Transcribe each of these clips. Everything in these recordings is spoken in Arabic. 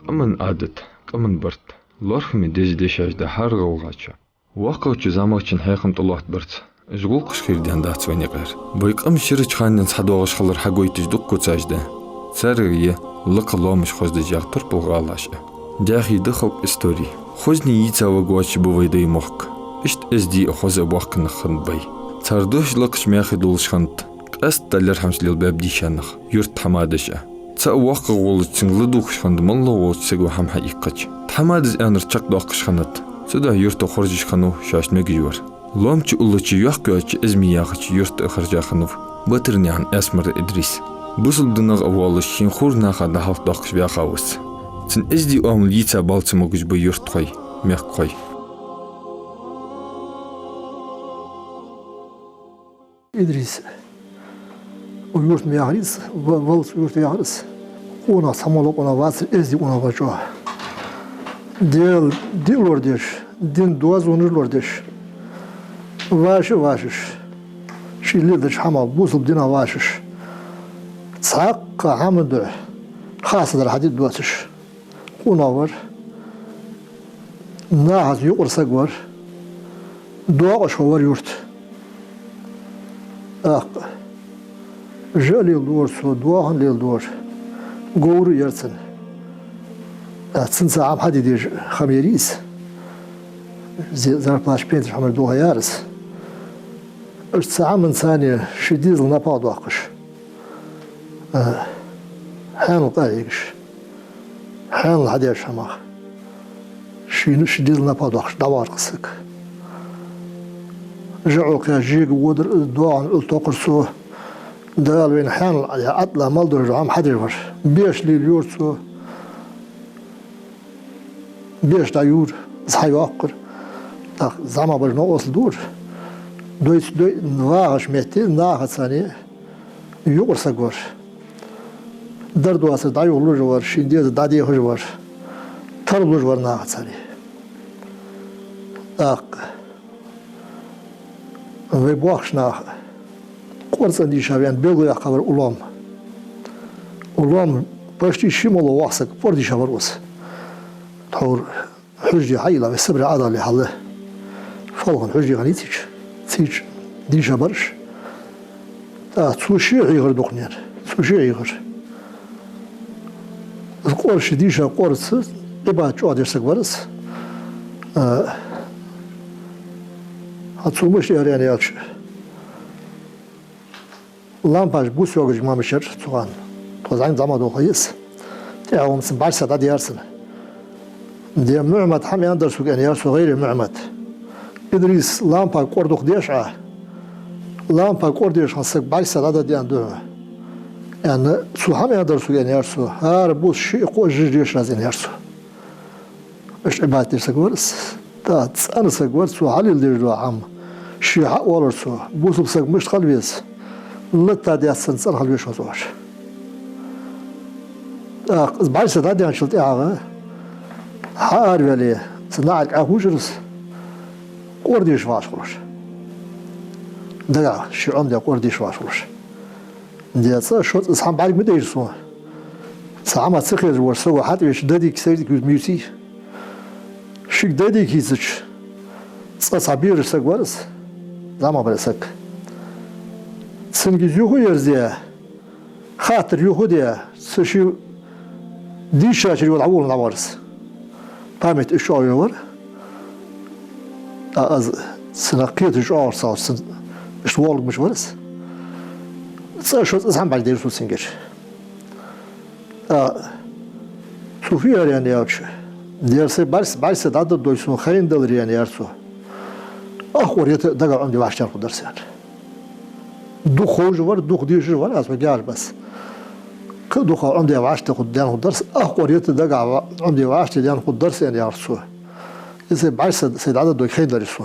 Kaman adet, kaman bart. Lorch mi dezi de harga ugacha. Waqawch zamaqchin hayqamt Allah't bart. Жгул qishqirdan datsванигар. Бойqam shirich xandan sadog'ish xillar hagoytish duqqotsajda. Царые лакаломш хозда жактор булгалаша. Дахиды хылп истори. Хозни яйцава гуач бувайда и мохк. Ишт эзди хоза бахкна ханбай. Цардош лакш мяхи дулшхант. Аст талер хамслил бабдишанах. Юрт хамадаша. Ца ваqa голчин лдухшханд малла голчсего хам хаикач. Тамадыз анр чак дохшханат. Сюда юрт хоржишхану шашмег юр. Ломч улучи яхкач измияхач юрт харжаханов. Батырнян асмар Идрис. Бусул дынаг авалы шинхур нахада халт дохш вяхавус. Цин изди омл яйца балцымогуч бы юрт хой, мяк хой. Идрис. Uyurt mu yağırız, valıs uyurt yağırız. Ona samalok ona vasır, ezdi ona vaco. Dilor deş, din duaz onurlor deş. Vaşış. Şilli deş hama buzul dina vaşış. Sakka hamıdı. Khasıdır hadid duatış. Ona var. Nahaz yuqursak var. Dua aşo var yurt. Jalil dor so duahan lil dor. Goru yersin. Atsin saam hadi dir khameris. Zarplash Peter hamar dua yaris. Saam ثانية شديد النبض واقش. حان قايقش. حان هدي شماخ. شديد النبض واقش دوار قسك. جعوك جيج ودر دعاء التقرصو دال وين حان أطلع مالدر عم حدر بيش لي اليورسو بيش دايور صحي واقر زعما برنا وصل دور دويت نواش متي ناخ ثاني يورسا غور درد واسر دايور لور شيندي دادي هجور ترلور ور ناخ ثاني ve bu akşam korsan dişaven belgoya kavar ulam. Ulam başti şimolo vaksak por dişavar os. Tor hücre hayla ve sabr adali halı. Falgan hücre ganitiç. Tiç dişabarış. Ta suşi yığır dokner. Suşi yığır. Korşi dişa korsı eba çoğadersak varız. Atılmış yani yakşı. Lampaj bu sözcük mamışır soğan. Tozan zaman dokuyuz. Devamsın başsa da diyersin. Diye Muhammed ham yandır su yani yarsu gayri Muhammed. İdris lampa korduk diyeşa. Lampa kordiyeş hasak başsa da diyen dönü. Yani su ham yandır su yani yarsu. Her bu şey koşucu diyeşa yani yarsu. İş ibadet dersek varız. Da anısak var su halil derdi am. Şiha olursa bu subsak müşt kalbiyiz. Lütta diyatsın san halbiyiz o zaman. Başta da diyan şıltı ağa. Har veli. Sınaak ahujuruz. Kordiş var olur. Daga şiram diye kordiş var olur. Diyatsa şu sam barik mi değilsin. Sama sıkır var soğuk hadi bir dedik sevdik yüz müziği. Şık dedik hiç. Sabir sak varız. Zaman bıraksak. Sıngiz yuhu yerziye. Hatır yuhu diye. Sışı diş açır yol avuluna varız. Pamet iş ağıyor var. Az sınakiyet iş ağırsa olsun. İşte olmuş varız. Sışı sen bak deriz olsun geç. Sufi yani yakşı. Derse barsa da doysun hayın dalır yani yarsu. Oraya daga andi başlar bu ders yani. Duh hoş var, duh diyor var az bir gel bas. Duh andi başta kudan bu ders. Oraya daga andi başta yani bu ders yani yarsu. İse barsa sedada doy hayın darısı.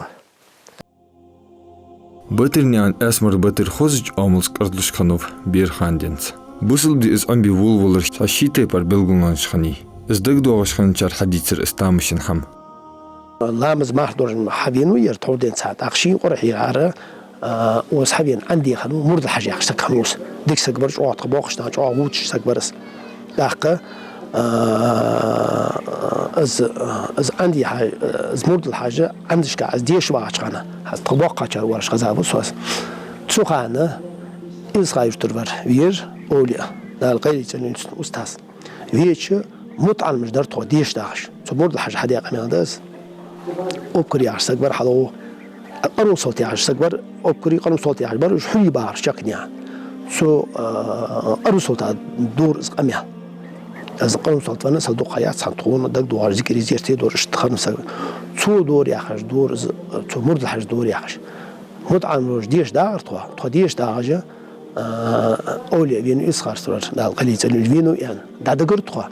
Батырнян асмар батыр хозыч амылс кырдышканов бир ханденс. Бусыл ди из амби вулвулар шашите пар белгунган шхани. Издык doğuşkançar hadisir İslam'ışın ham. لامز محضر حبين وير تودين ساعات أخشين قرحي عارة وصحبين عندي خلو مرد الحاجة أخش تكموس ديك سكبرش أو تباقش تاج أو ووتش سكبرس دقة از عندي حاجة از مرد الحاجة عندش كا از ديش واقعنا از طبقة شر ورش غزابو سوس تسوقنا إز خايف تربر وير أولياء ده القيل تنين أستاذ ويش مطعم مش در تو ديش داش تو مرد الحاجة حدي قمنا داس أبكري عش سكبر حلو قانون صوتي عش سكبر أبكري قانون صوتي عش بر شحولي بار شكنيا سو قانون صوت دور إز قميا از قانون صوت وانا صدق حياة سنتون دك دوار ذكر زيرتي دور اشتخان سو تو دور ياخش دور تو مرد الحاجة دور ياخش مطعم روش ديش داغر تو ديش داغجة أولي بينو إسخار سرور دا القليل تلوج بينو يعني دا دقر تو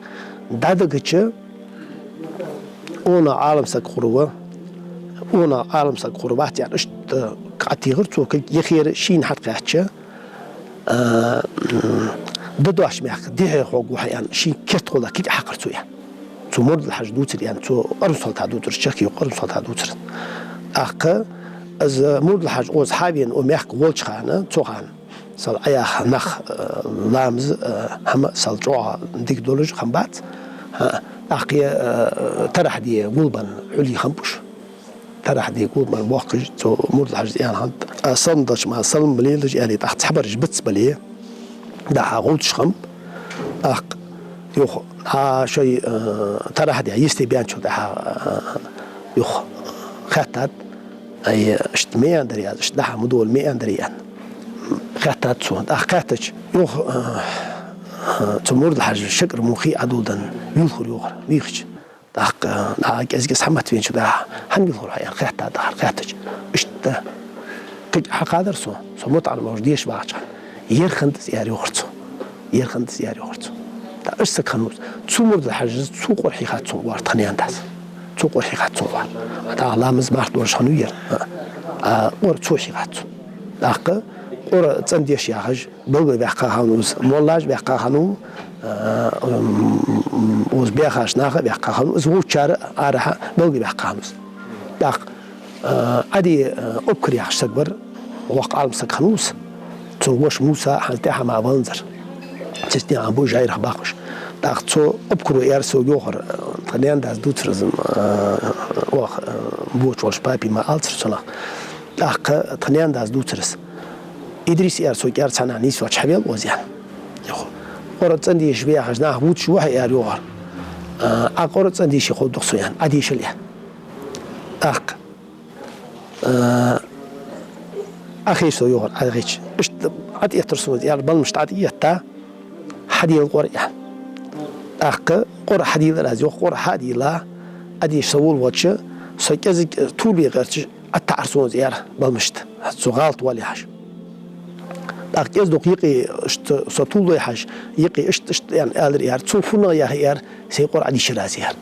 دا دقرتش اونا عالم سك خروة اونا عالم سك خروبات يعني اشت قعتي غرتو يخير شين حد قاعتش ددواش ميخ ديه خوغو يعني شين كرت خولا كي حقرتو يعني تو مرد الحاج دوتر يعني تو أرسل تعدوتر شكي وأرسل تعدوتر أخ از مرد الحاج أوز حابين وميخ قولش خانة تو خان صل أياخ نخ لامز هم صل جوع ديك دولج خمبات أخي ترح دي قلبا علي خمبوش ترح دي قلبا واقج تو مرد الحاج يعني هند صندش مع صلم بليلج يعني تحت حبر جبتس بليه دا غولش خم أخ يوخ ها شيء ترى هذا يستبيان شو ده يوخ خطط أي اشتمية دريان اشتها مدول مية دريان خطط شو ده خطط يوخ تمرد الحاجة شكر مخي عدودا يدخل يوخر يخش ده كأزكس حمت فين شو ده هنيدخل يعني خطط ده خطط اشته كج حقادر سو مطعم موجوديش باعش يرخند زياري وخرتو يرخند زياري وخرتو دا اشتك خنوز تو مرد الحاجز تو قرحي خاتو وار تخنيان داس تو قرحي خاتو وار دا لامز مارت ورش خنوير ور تو حي خاتو داق ور تنديش يا حاج بلغ بيحقا خانوز مولاج بيحقا خانو وز بيخاش ناخ بيحقا خانو زو تشار ارها بلغ بيحقا خانوز داق ادي اوبكري يا سكبر وقع المسك خنوس تروش موسى حالتها مع بنزر تستي عم بو جاير باقش داختو ابكرو يارسو يوخر تنيان داز دوترزم واخ بوش والش بابي ما التر سنا داخ تنيان داز دوترس ادريس يارسو يارسنا نيس واش حبيل وزيان يخو قرت عندي شبيه حجنا بوت شو يا يوخر اقرت عندي شي خود دخسيان ادي شليه اخ أخي سو يوغر أغيش إشت عاد يترسود يعني بل مش عاد يتا حدي القرية أخ قرى حدي لا زيو قرى حدي لا أدي سوول واتش سكز طول غيرش التعرسون زيار بل مشت سو غلط ولا حاجة أخ يز دقيقة إشت سطول حاجة يقي إشت يعني قادر يار تصوفنا يار سيقر عدي شرازيار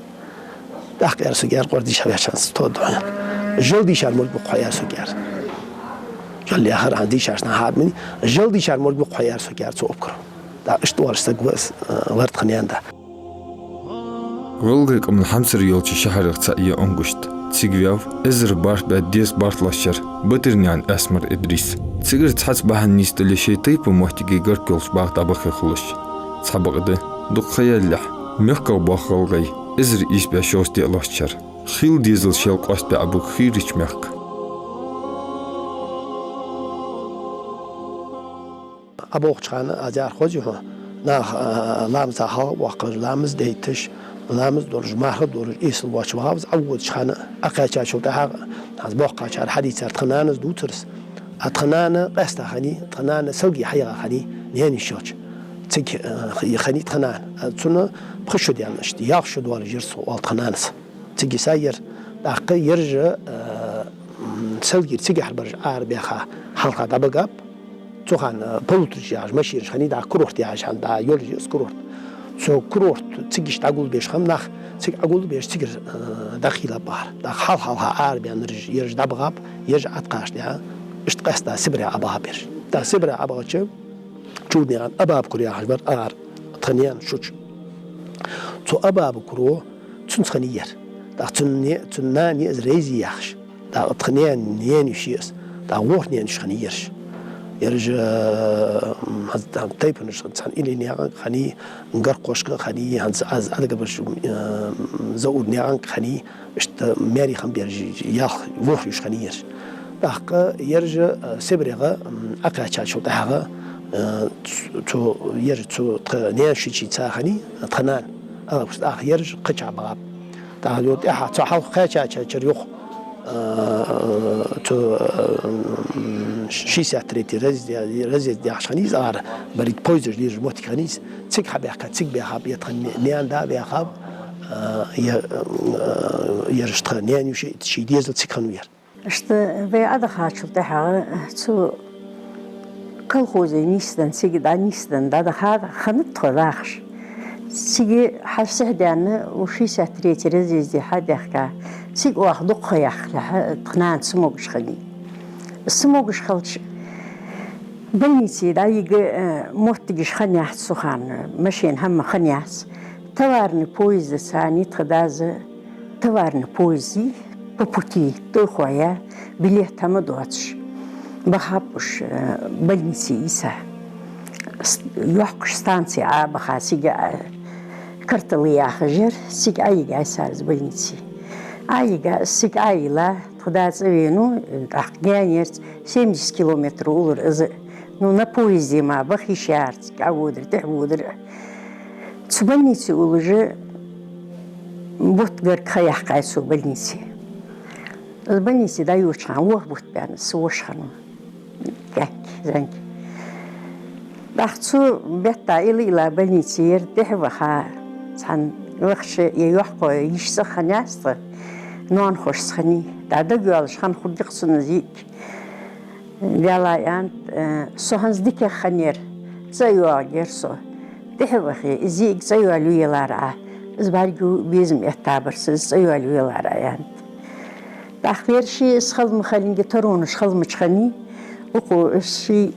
أخ يار سجار قردي شبيه شانس تودع جلدي شار مول بقيا سجار اللي آخر عندي شاشنا حاب مني جلدي شار مول بقيا سجار سو أبكر دا اشتوار سجوس ورد خنيان دا غلقك من حمسر يولشي شهر اقتصائية أنقشت تسيقوياف إزر بارت باديس بارت لاشر بطرنيان أسمر إدريس تسيقر تحس باهن نيست اللي شي طيب ومحتقي قرق يولش باق طبخي خلش تسحبق ده دق خيال لح ميخكو باق غلغي إزر إيش باشوس دي لاشر خيل ديزل شيلق أست بأبوك خيريش ميخك أبوك شخانا أجار خوجه ناخ لامز أخا وقر لامز ديتش لامز دورج مهر دورج إيسل واش وهابز عود شخانا أقاچا شو تها هاز بوقا شار حديث تخنانز دوترس أتخنانا قاستا خني تخنانا سوقي حيغا خني نهاني شوش تك خني تخنان تسنا بخشو ديال نشتي ياخشو دوال جرسو والتخنانس تجي ساير داقي يرجع سوقي تجي حربرج عربي خا حلقة دبقاب توخان بولترج ياج ماشيرش خني دا كروت ياج عند دا يولج كروت سو كروت تجيش تقول بيش خمناخ تيجي أقول بيش تيجر داخل بحر دا حال عربي نرج يرج دبقاب يرجع أتقاش ده اشتقاس دا سبري عبها بيرش دا سبري عبها شو جودني عن أباب كوريا حجبر آر تخنيان شوش تو أباب كرو تنخنير دا تناني از ريزي يخش دا تخنيان نيان يشيس دا وورنيان شخنيرش يرجع هذا تايب نشان إلى نيران خني نقر قشك خني هنز از هذا قبل شو زود نيران خني اشت ماري خم بيرجع ياخ وفيش خني يرجع بحق يرجع سبرقة أكثر شو تحقق تو يرجع تو نياشي شيء تاخني تخنان بس يرجع قطع بعض تعالوا تحاول خاشة تريخ تو شيء ساتريتي رزي دي عشاني زار بريد بويزر دي جموتي خنيس تك حبيحك تك بيحب يتخن نيان دا بيحب يرشت نيان يشي شيء ديزل تك خنوير اشت في أدخل شو تحا تو كل خوزي نيستن سيجي دا نيستن دا هذا خنت خلاص سيجي حسه دانا وشي ساتريتي رزي دي حد يحكي سيج واحد خيخ لح تقنان سموقش خلي السموقش خلش بنيتي دا يجي موتجش خنياس سخان ماشين هم خنياس توارن بويز ثاني تخداز توارن بويزي ببوتي توخويا بليه تمدواتش بخابش بنيتي إيسا يحقش ستانسي عابخا سيج كرتلي آخر سيج أيجا سارز بنيتي Ayga sik ayla todaz evinu akgenert 70 kilometre olur az no na poeziya ma bakhishart awudr tahudr tsubalnitsi uluje botgar khayah qaysu balnitsi balnitsi da yuchhan wah bot ban suwashhan gak zank dachtsu betta ila balnitsi yerdehwaha san وخش يحقو يشسخ ناس نون خوش سخني دادا جوالش خان خود يقصن زيك جالا يان سوهنز ديك خنير زيوا جرسو دهوخي زيك زيوا لويلارا زبارجو بيزم يعتبر زيوا لويلارا يان تأخير شيء سخل مخلين جترون سخل مشخني وقو شيء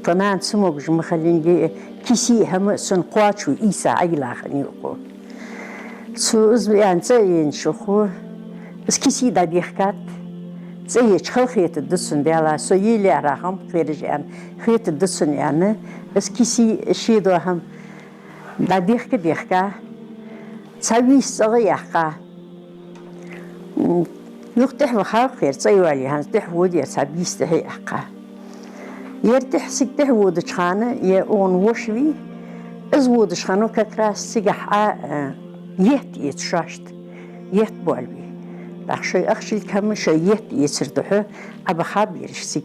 طنان سموج مخلين كيسي هم سنقواتشو إيسا عيلا خني وقو سو يعني زين شخو بس كيسي دا بيحكات زي شخل خيط الدسن ديالا سو يلي راهم خيرج يعني خيط الدسن يعني بس كيسي شيدو هم دا بيحكا تسوي صغي يحكا يقتح وخاو خير تسوي هان تحود يسابي يستحي يحكا يرتح سكته ودش خانة يأون وشوي از ودش خانو كراس سجح يهت يتشاشت يهت بالبي لخشي أخشي كم شيء يهت يسردحه أبا خابيرش سك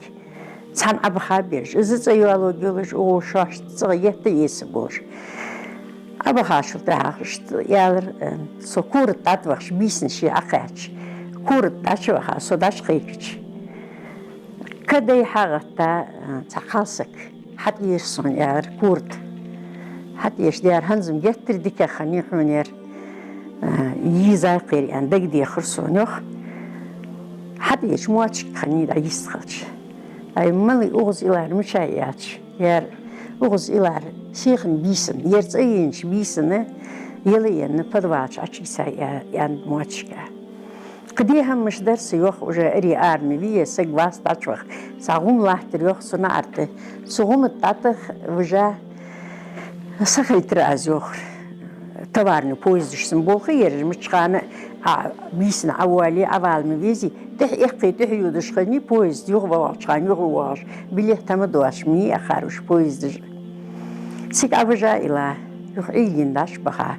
سان أبا خابيرش إذا زيوالو جلش أو شاشت صغ يهت يسبوش أبا خاشل تاخشت يالر سكور تاتوخش بيسن شي أخاتش كور تاشوها صداش خيكش كده يحاغتا تقاسك حد يرسون يار كورد حد يشدير هنزم جتر ديكا خني حونير يزاي قيري ان دق دي خرسون يخ حد يشمواتش خني دا يستخلش اي مالي اوغز إلار مشاياتش يار اوغز إلار سيخن بيسن يرزاينش بيسن يلين بدواتش عشي سايا يان مواتشكا قديها مش درس يوخ وجا اري ارمي بيه سجواس تاتشوخ ساغوم لاحتر يوخ سنعرته سوغوم التاتخ وجا سخيتر از يوخ تبارني بويزش سنبول خير مشخانة بيسن عوالي عوال مبيزي ده اقي ده يودش خني بويز يوخ بواش يوخ واش بليه تمدواش مي اخاروش بويزدش سيك اوجا الى يوخ ايلين داش بخا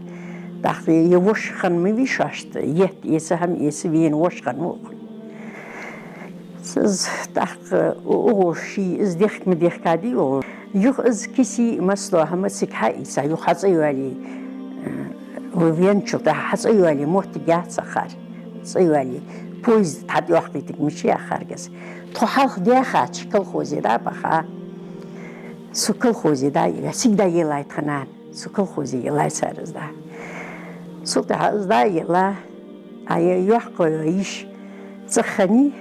داخل يوش خن مبيشاشت يهت يسهم يسوين وش خن موق سز داخل اوشي از ديخ مديخ كادي او يوخ از كيسي مسلو هم سيك حايسا يوخ حصيوالي وفينشو ده حصيوالي موتجات سخر حصيوالي بويز تحد يوحقيتك مشي اخر جس تخالخ ديخاتش كل خوزي دا بخا سو كل خوزي دا سيك دا يلاي تخنان سو كل خوزي يلاي سارز دا سوق عزداي لا أي يحكوا يعيش سخني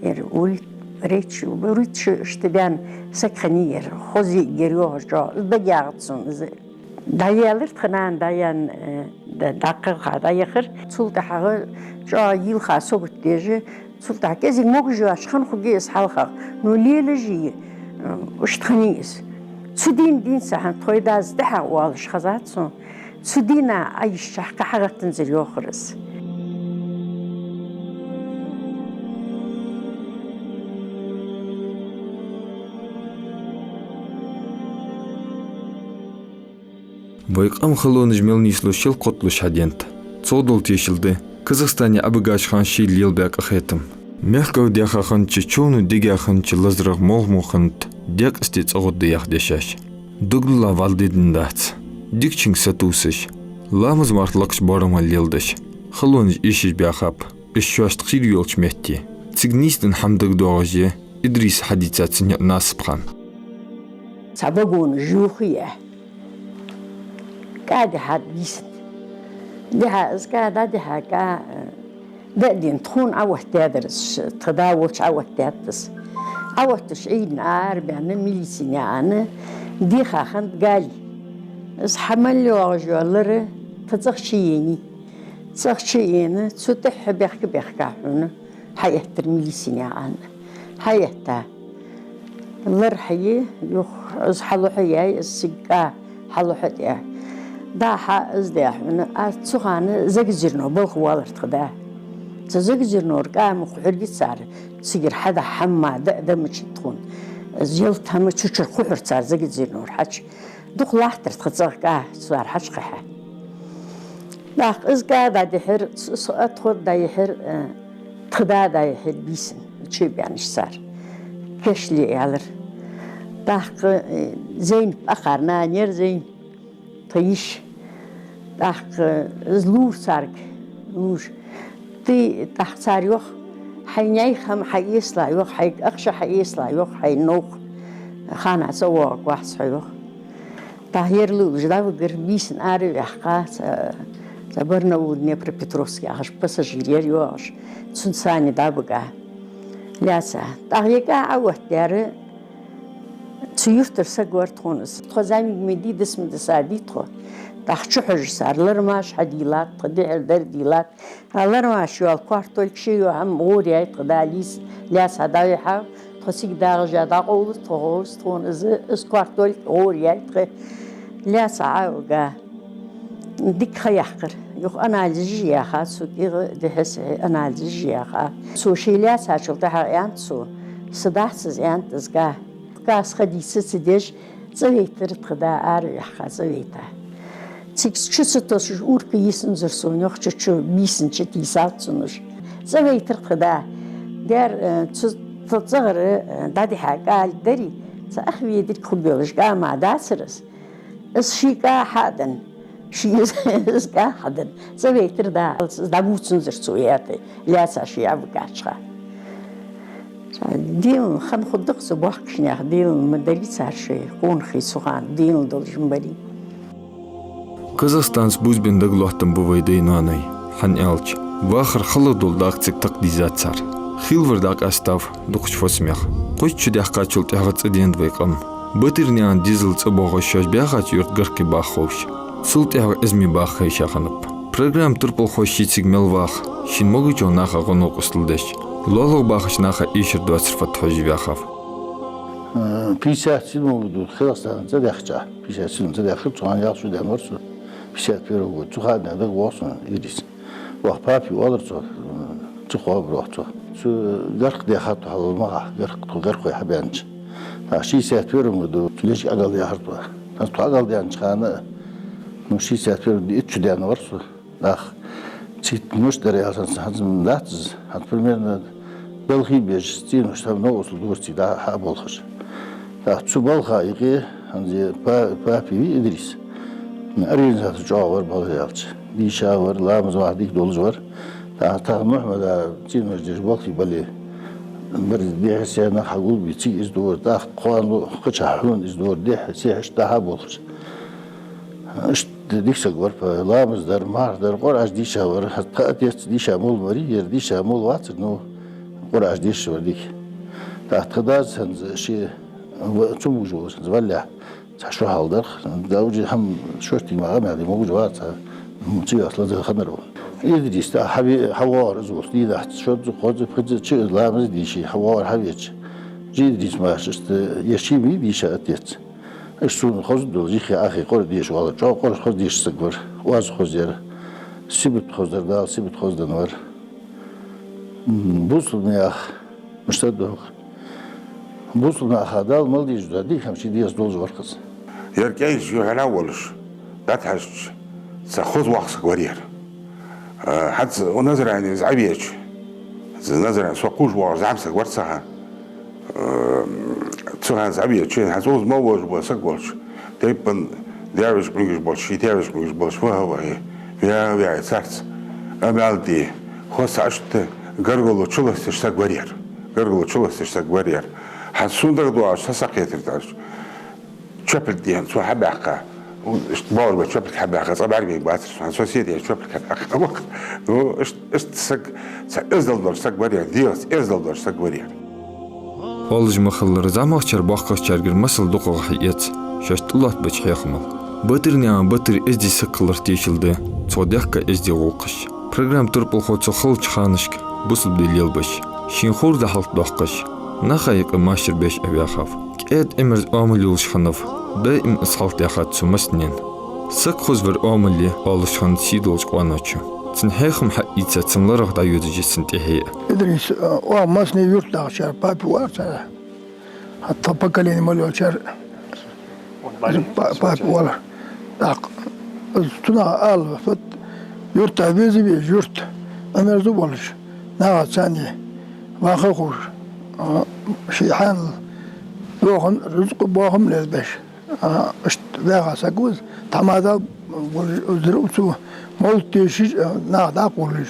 يقول ريتش وبريتش اشتبان سخني خوزي جريوه جا بجاعتسون دايالر خنان دايان دقيقة دايخر سوق حاجة جا يل خاصو بتجي سوق كذي موجي عشان خدي إسحاق نولي لجي وش تخنيس سودين سحن تويداز دحا والش خزاتسون سودينا أي شحكة حاجة تنزل يوخرس Байқам хылоныж мелнислу шел котлуш хадент. Цодол тешилды. Казахстане абыгашхан шил елбек ахетым. Мягков дяхахан чечону дегяхан чилазрах молмухант. Дяк стец огодды яхдешаш. Дугла валдидин дац. Дикчинг сатусыш. Ламыз мартлакш барамал елдыш. Хылоныж ишиш бяхап. Ишшуашт хил йолч метти. Цигнистен хамдаг дуажи. Идрис хадицацин насыпхан. سابقون جوخية قاعد حد بيسن ده قاعد ده قاعد دين تكون أول تدرس تداولش أول تدرس أول تشعيد نار بين ميليسين يعني دي خاخن قال إس حمل وعجولر تزخشيني تفتح بيحكي حنا حياة الميليسين يعني حياة الرحية يخ إس حلو حياة السجا حلو حياة دا حا ازداح من اتسوغان زجزرنو بالخوالر تخدا تزجزرنو رقا مخحرقي صار تسير حدا حما دا مشتخون زيلت هم تشر خوحر صار زجزرنو حاج دوخ لاحتر تخزقا صار حاج قحا داق ازقا دا دحر ادخل دا يحر تخدا دا يحر بيسن تشي بيانش صار كشلي يالر داق زين اخرنا نير زين طيش داخ زلور سارك لوش تي تحت سار يوخ حيناي خم حيسلا يوخ حي أخشى حيسلا يوخ حي نوخ خانع سواق واحد يوخ تاهير لوش دا بقر بيسن عارف يحقا تبرنا ودني بربتروسكي عش بس جيرير يوش تسنساني دا بقى لاسا تاهيكا عوه داره تيفتر سجور تونس تخزامي مدي دسم دسادي تخو تحشو حج صار لرماش حديلات تدير درديلات لرماش يو الكوارتول شيء هم غوري تقداليس لاس هدايحة تخسيك دارجة داقول تغوز تونس اسكوارتول غوري لاس عاوغا ديك خيحقر يخ أناليزي يا خا سوكي دحس أناليزي يا خا سو شي لاس هاشلتها يانتسو صداحسز يانتسقاه كاس خديسة سديش زويتر تخدا عاريحة زويتها تيكس تشوتوش أورك يسنزر سونيوخ تشو بيسن تشتيسات سونوش زويتر تخدا دار تتصغر دادي حاقال داري سأخوي ديك خبيولش قا مع داسرس اس شيكا حادن شيز قا حادن زويتر دا دابوت سنزر سوياتي لاسا شيا بقاشخا دين خن خدق صباح كشنيخ دين مدريس هالشي قون خي سوغان دين دول جنبري Казахстанс бузбендег лохтан бувайдей нанай хан ялч вахр халы дулдак цик тaqdizat sar хилвердак астав духч фосмях қойч чудях качул тягат цеден вайқам бытырнян дизел цыбоға шаш бяхат юрт гырки баховш сул тяг изми бахай шаханып программ турпол хоши цигмел вах шин могучо наха гонок устылдеш лолог бахаш наха ишер 20 фат хожи бяхав 57 году Казахстан задахча 57 задахча туан яхшу деморсу 51 году тухад надо восон ирис вах папи олорсо тухоб рохто су гарх дехат халмага гарх хабянч 61 году тулеш агал яхартва тас туагал янч хана 61 3 ворсу ах цит муштер ясан хазм латс хат примерно белхи беш стин штаб ноусл дурти да хаболхш Çubalha iki hangi papi İdris. Arayınca çoğu balıyalç. Dişa var, lamız var, dik doluş var. Ta Muhammed'a çinmerciş balki bali. Bir dihsiyana hagul bir çi izdur. Ta kuanlu kıçahun izdur. Dihsiyaş daha bolur. İşte diksak var, lamızlar, mardar, qoraj dişa var. Hatta atiyat dişa mol var, yer dişa mol var. No qoraj dişa var dik. Ta tıdaz hangi şey شو موجود زبالة شو هالدر داوجي هم شوشتي ما غمي هذه موجود وات مشي أصلا زي خمرو يدري است حبي حوار زوج دي ده شو خذ شو لا مز دي شيء حوار حبيش جيد ديش ما شست يشيبي ديش أتيت السون خز دول جيخي أخي قر ديش والله جو قر خز ديش سكبر واز خزير سبت خزر دال سبت خز دنور بوصل مياخ مشتدوق بوصل مياخ دال مال ديش دي همشي ديش دول جورخز يركيش يوحنا ولش لا تحش سخذ وقتك ورير حتى ونظر يعني زعبيش نظر يعني سوقوش وزعمسك ورثها تسوها زعبيش حتوز موج وسقولش تيبن دارش بنجش بولش دارش بنجش بولش وهو يا سارس أمالدي خاص عشت قرقلو تشلستش سق ورير قرقلو تشلستش سق ورير حسون دغدو عش تسقيت ترتاش شبل ديان سو حباقة باور بشبل حباقة طبعا عربي باتر سو سوسيتي شبل حباقة وقت نو اشت سق ازدل دور سق ورير ديوس ازدل دور سق ورير Олж махаллар замахчар бахкачаргер масыл дуқағайет шаштылат бач хайхмал. Батырнян батыр эзди саққылар тешілді, цодяққа эзди олқыш. Программ тұрпыл хоцу қылч ханышк, бұсыл делел баш. Шинхур да халт доққыш. Нахайық машыр беш авяхав. Кэд эмерз амыл улшханов, да им исхалт яхат сумаснен. Сақ хузвар амылі алышхан сидолж қуаночу. Цин хайхым хаица цинларах да юдыжесін техея. إدريس وماسني يرتاح شار بابي وارتاح حتى بكليني مالو شار بابي ولا داق تنا آل فت يرتاح بيزي بيز يرت أنا زبالش ناقة ثانية واخوش شيحان روحن رزق باهم للبش اشت ذاها ساقوز تمادا وزروتو مولتي شيء ناقة قولش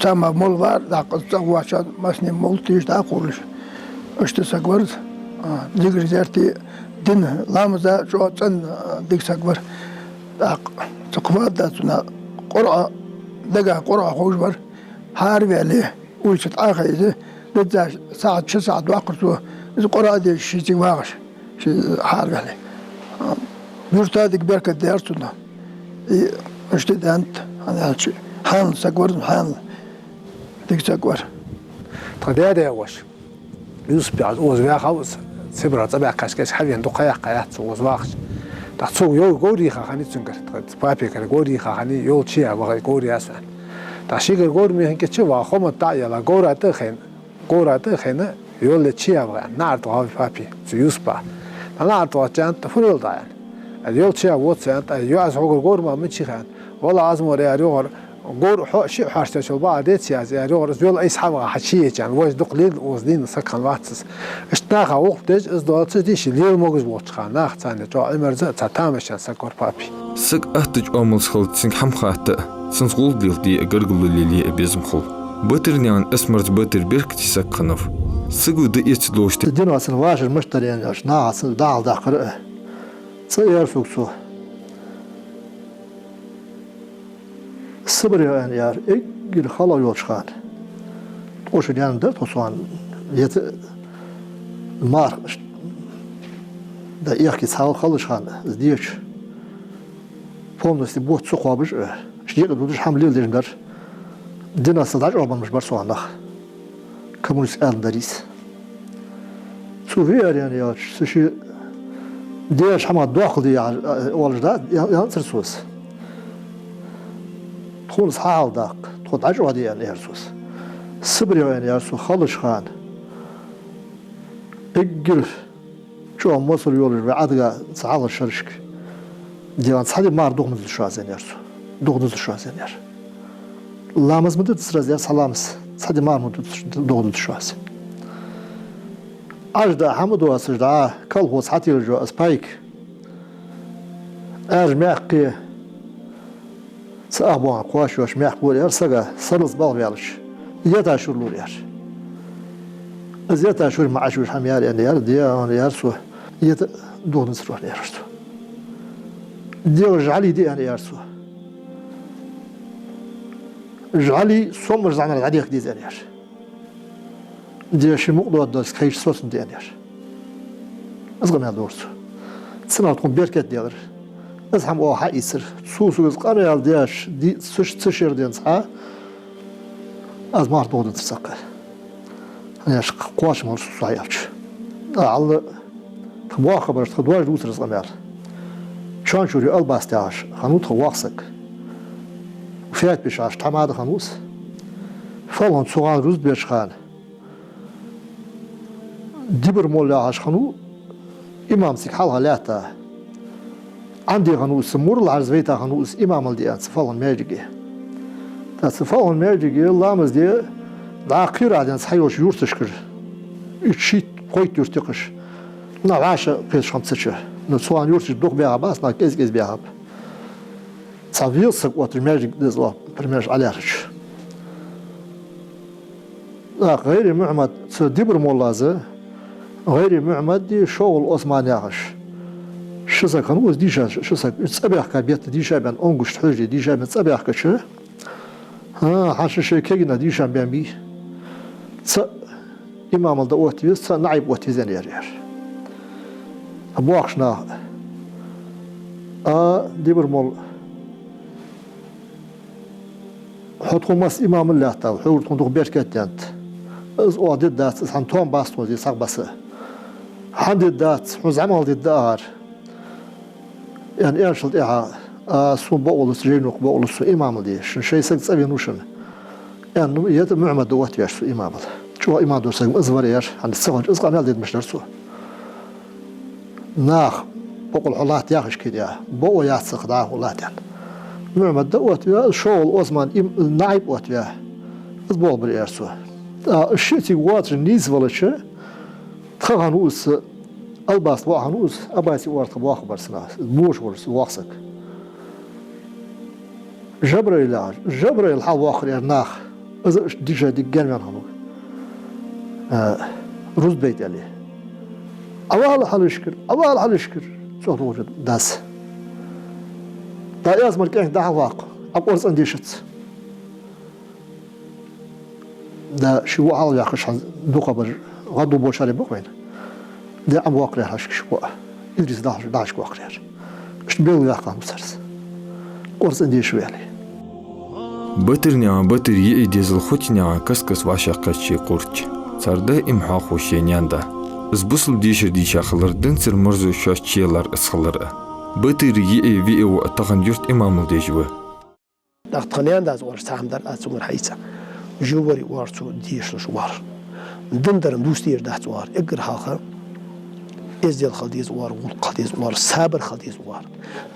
سما مول var da qıçaq masni mol tiş da quruluş. İşte sagvar digrizerti din lamza çoğan dik sagvar da qıvat da tuna qura daga qura xoş var har veli uyçat axaydı da saat 2 saat vaqtu iz qura de şici var şi har veli yurtadik berkat dersuna işte dent hani han sagvar han تكتكور تقدر واش يصبح وزواج خاوس سبرة طبعا كاش حبي عنده قياقات وزواج تحصو يو غوري خاني تنكر بابي كان غوري خاني يو تشيا وغي غوري اسان تاشيغ غور مي هنك تشوا خم تايا لا غورا تخين يو تشيا وغا نار تو بابي يصبح لا تو جان تفرول دايا اليو تشيا واتسان يو از غور ما مشي خان والله ازمو ريار غور شيء حاشته شو بعد سياسي يعني غور يول اي صحاب حشيه يعني واش دقليل وزدين سكن واتس اشتاخ وقتج از دوت ديش ليل موغز واتخان ناخ ثاني جو امرز تامشان سكور بابي سق احتج امل خلت سنك حم خاطه سنسقول دي غرغل ليلي ابيزم خل بترنيان اسمرز بتر بيركتي سكنف سقو دي يتلوشت دين واسن واجر مشتري يعني ناس دال داخل سير فوكسو صبر يعني يار إجل خلا يوشخان وش يعني ده تصوان يت مار ده يحكي سال خلشخان زديش فهم نستي بوت سقوا بش شيء بدوش حمليل دينجر دينا صداج أربعة مش برسوان لخ كمونس آل داريس سوفير يعني يار سشي ديش حماد داخل دي أول جداد يعني ترسوس خلص حال داق تخد عجوة دي يعني يرسوس صبر يعني يرسو خلش خان اجل شو مصر يولج بعدها سعال الشرشك ديان صحدي مار دوغنز الشوازين يرسو دوغنز الشوازين ير لامز مدد سراز ير سلامس صحدي مار مدد دوغنز الشوازين أجدا حمدو أسجدا كل هو صحتي الجو أسبايك أرماقي سأخبار قواش وش محبول يرسجا صرص بالبيالش يدا شرلور ير زيادة شور معاش وش حميار يعني ير ديا يرسو يد دون سروح يرسو ديا جعلي دي يعني يرسو جعلي صوم رزعنا العديق دي يعني ير ديا شي مقدور داس كيش صوت دي يعني ير أصغر من دورسو سنة تكون بيركت ديالر أزحم أو حيصير سوسوس قريال دياش دي سش تشير دينس ها أز مار دود تسقى أنا قواش مرس صحيح على تبوا خبر تدواج دوت رزقمال شان شوري الباستاش خنوت خواصك وفيات بيشاش تماد خنوس فلان سوغان روز بيشخان دبر مولا عاش خنو إمام سيك حالها لاتا عندي خنوس مور العرزويتا خنوس إمام الديان سفلان ماجيكي تا سفلان ماجيكي لامز دي العقير عدن صحيوش يورتشكر يتشيت قويت يورتقش نعاشا فيش خمسة نسوان يورتش دوق بيها باس نا كيز بيها صافيل سك واتر ماجيك دزلا برماج عليهش غير معمد دبر مولازه غير معمد دي شغل عثمان ياغش شسك خنوز ديشا شسك صباح كبيت ديشا بن انغشت حجي ديشا بن صباح كش ها حاشش كينا ديشا بن بي إمام الدوات يس نعيب وتيزن يرير أبواخشنا دبر مول حكومة إمام الله تعالى حول تندق بيركتنت از أوديت دات سان توم باستو دي ساقبس حمد دات مزعمل دي دار يعني إيرشل إيها سون بقولس جينوك بقولس إمام دي شن شيء سكت أبي نوشن يعني يد معمد دوات ياش إمام شو إمام دوسك أزورير عند السوج أزقى مال ديد مش نرسو ناخ بقول حلات ياخش كده بقو ياسق داه حلات يعني معمد دوات يا شغل عثمان نايب وات يا أزبول بريرسو الشيء واتر نيز ولا شيء تخانوس الباس واحنوس أبايسي وارت واخ برسنا بوش ورس واخسك جبريل حال واخر يرناخ إذا ديجا دي جنبان هنوك روز بيت عليه أول حال يشكر شو توجد داس دا يازمر كأنك دا واقع أقول أنديشت دا شو حال ياخش دو قبر غدو بوشاري بقوين دا أم واقع هاشك شو إدريس داش واقع اشتبيلو ياقع مسرس قرص أنديشو عليه بترنيا بتر يديزل خوتنيا كسكس واشاقشي قرچ سردا امحا خوشينياندا زبسل ديشا خلردن سر مرزو شاشچيلار اسخلر بتر يي و تخن يرت امام ديجو دختنيان داز ور سامدر اتسمر حيسا جووري وارتو ديش شوار دندرم دوستير دات وار اقر حاخه ازديل خلديز وار والقديز وار صابر خلديز وار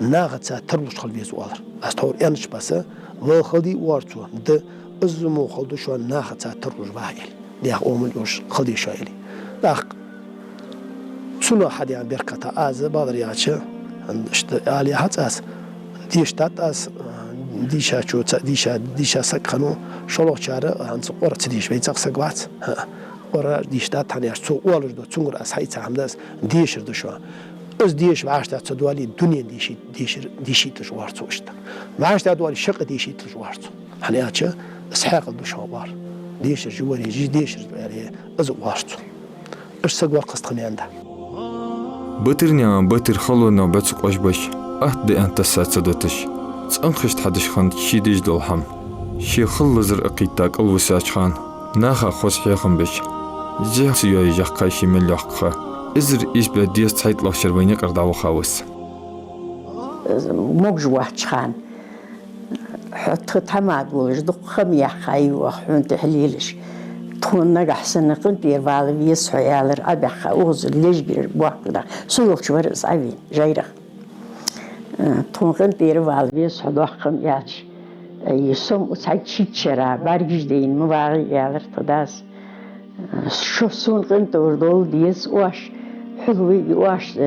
ناغت ترلش خلديز وار استور انش بس و خلدي وارتو د ازمو خلدو شو ناغت ترلش باهيل دي اومل يوش خلدي شايلي داخ سنو حد يعني بركتا از بادر ياچه اشت علي حتاس ديشتات اس ديشا چو ديشا سكنو شلو چاره هنس قرا تديش بيتق سقوات قرا ديشتات هنيش تو اولر دو چونگر اس هيت همداس ديشر دو شو از ديش واشتا تدوالي دنيا ديشي تشوارتو اشت واشتا دوالي شق ديشي تشوارتو هنياچه اسحاق دو شوار ديشر جواري جي ديشر يعني از وارتو اش سقوا قسطني عنده بترنيا بتر خلونا بتسق أشبش أهد أنت ساتسدتش تنخشت حدش خان شيديج دلهم شي خل زر أقيتاك الوساج خان ناخا خوش حيخم بش جه سياي جاقاي شي من لحقه إزر إيش بديس تحيط لخشر بينك أرداو خاوس موج واحد خان حط تماد ولش دق خمية خاي وحون تحليلش تون نجح سنة كنت يرفع بيس حيالر أبي خوز ليش بير بوقتنا سلوك شوار صعبين جيرة تون كنت يرفع بيس حدوق خم ياتش يسوم وسعد شيت شرا بارجش دين مباري يالر تداس شو سون كنت وردول بيس واش حلوي واش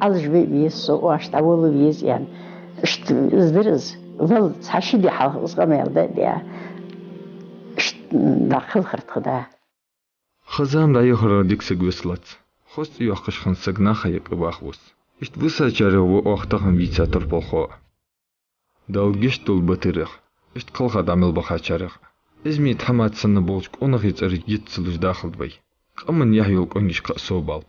ألجبي بيس واش تقول بيس يعني اشت زدرز ظل حشيدي حلقة صغمير ده داخل خرط خدا خزام لا يخرج ديك سجوسلات خست يوقش خن سجنا خيق باخوس اشت بوسا جاره و وقتهم بيتsa تربخو دالجش دول بترخ اشت قلخ دامل بخاچرخ ازمي تحمات سن بولچ اونغ يصر يتسلج داخل بي قمن يحيوق انش قصو بالب